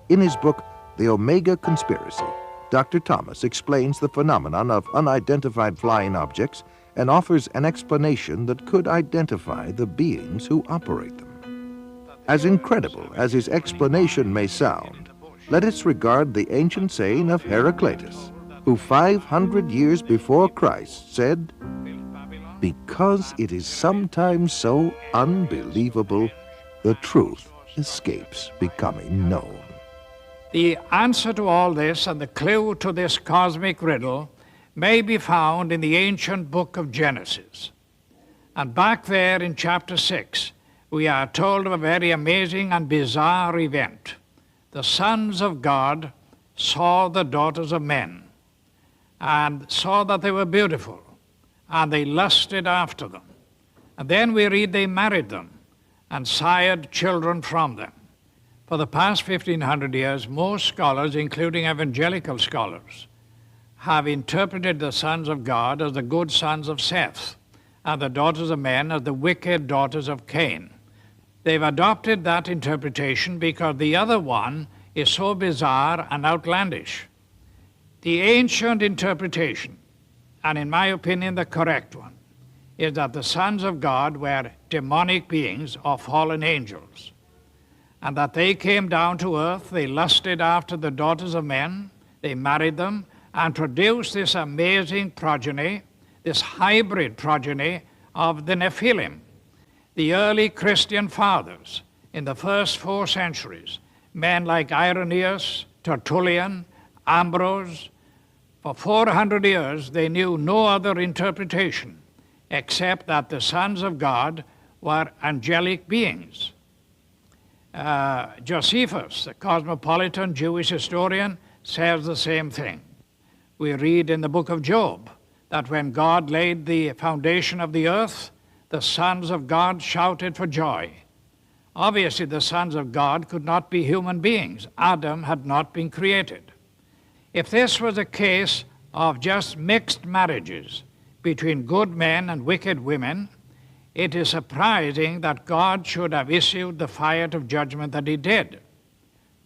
In his book, The Omega Conspiracy, Dr. Thomas explains the phenomenon of unidentified flying objects and offers an explanation that could identify the beings who operate them. As incredible as his explanation may sound, let us regard the ancient saying of Heraclitus, who 500 years before Christ said, "Because it is sometimes so unbelievable, the truth escapes becoming known." The answer to all this and the clue to this cosmic riddle may be found in the ancient book of Genesis. And back there in chapter 6, we are told of a very amazing and bizarre event. The sons of God saw the daughters of men and saw that they were beautiful, and they lusted after them. And then we read they married them and sired children from them. For the past 1,500 years, most scholars, including evangelical scholars, have interpreted the sons of God as the good sons of Seth, and the daughters of men as the wicked daughters of Cain. They've adopted that interpretation because the other one is so bizarre and outlandish. The ancient interpretation, and in my opinion the correct one, is that the sons of God were demonic beings or fallen angels, and that they came down to earth, they lusted after the daughters of men, they married them, and produced this amazing progeny, this hybrid progeny of the Nephilim. The early Christian fathers in the first 4 centuries, men like Irenaeus, Tertullian, Ambrose, for 400 years they knew no other interpretation except that the sons of God were angelic beings. Josephus, the cosmopolitan Jewish historian, says the same thing. We read in the book of Job that when God laid the foundation of the earth, the sons of God shouted for joy. Obviously, the sons of God could not be human beings. Adam had not been created. If this was a case of just mixed marriages between good men and wicked women, it is surprising that God should have issued the fire of judgment that he did.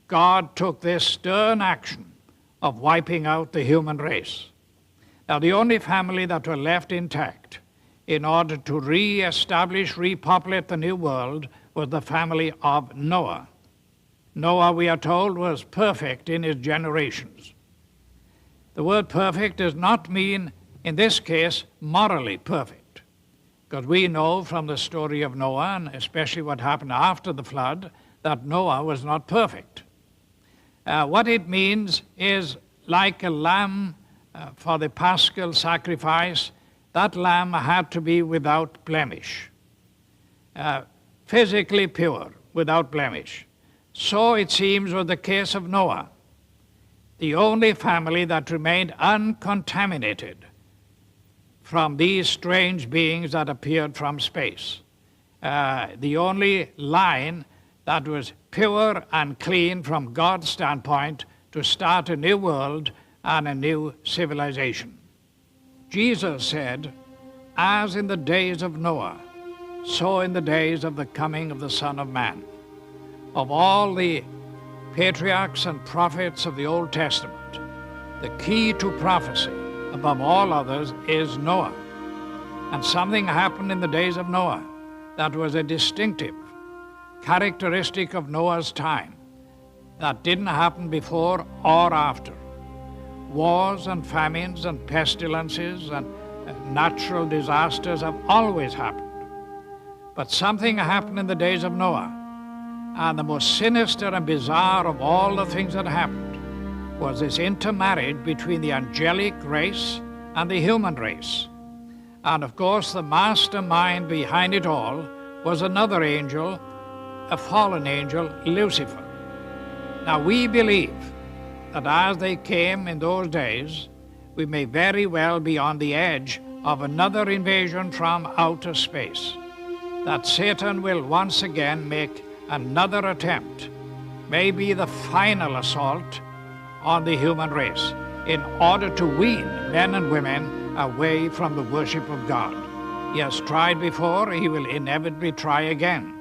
God took this stern action of wiping out the human race. Now, the only family that were left intact in order to re-establish, repopulate the new world was the family of Noah. Noah, we are told, was perfect in his generations. The word perfect does not mean, in this case, morally perfect, because we know from the story of Noah, and especially what happened after the flood, that Noah was not perfect. What it means is like a lamb for the paschal sacrifice, that lamb had to be without blemish, physically pure, without blemish. So it seems was the case of Noah, the only family that remained uncontaminated from these strange beings that appeared from space. The only line that was pure and clean from God's standpoint to start a new world and a new civilization. Jesus said, "As in the days of Noah, so in the days of the coming of the Son of Man." Of all the patriarchs and prophets of the Old Testament, the key to prophecy above all others is Noah. And something happened in the days of Noah that was a distinctive characteristic of Noah's time that didn't happen before or after. Wars and famines and pestilences and natural disasters have always happened. But something happened in the days of Noah, and the most sinister and bizarre of all the things that happened was this intermarriage between the angelic race and the human race. And of course, the mastermind behind it all was another angel, a fallen angel, Lucifer. Now, we believe that as they came in those days, we may very well be on the edge of another invasion from outer space, that Satan will once again make another attempt, maybe the final assault on the human race, in order to wean men and women away from the worship of God. He has tried before, he will inevitably try again.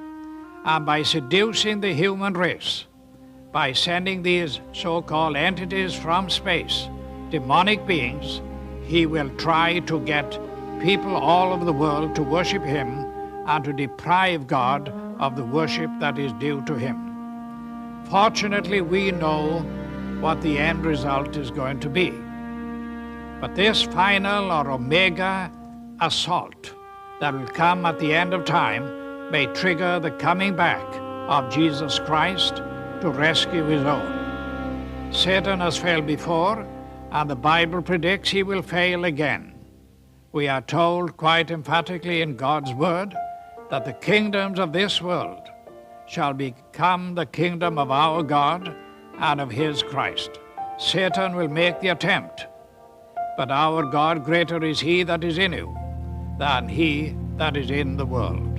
And by seducing the human race by sending these so-called entities from space, demonic beings, he will try to get people all over the world to worship him and to deprive God of the worship that is due to him. Fortunately, we know what the end result is going to be. But this final or omega assault that will come at the end of time may trigger the coming back of Jesus Christ to rescue his own. Satan has failed before, and the Bible predicts he will fail again. We are told quite emphatically in God's word that the kingdoms of this world shall become the kingdom of our God and of his Christ. Satan will make the attempt, but our God, greater is he that is in you than he that is in the world.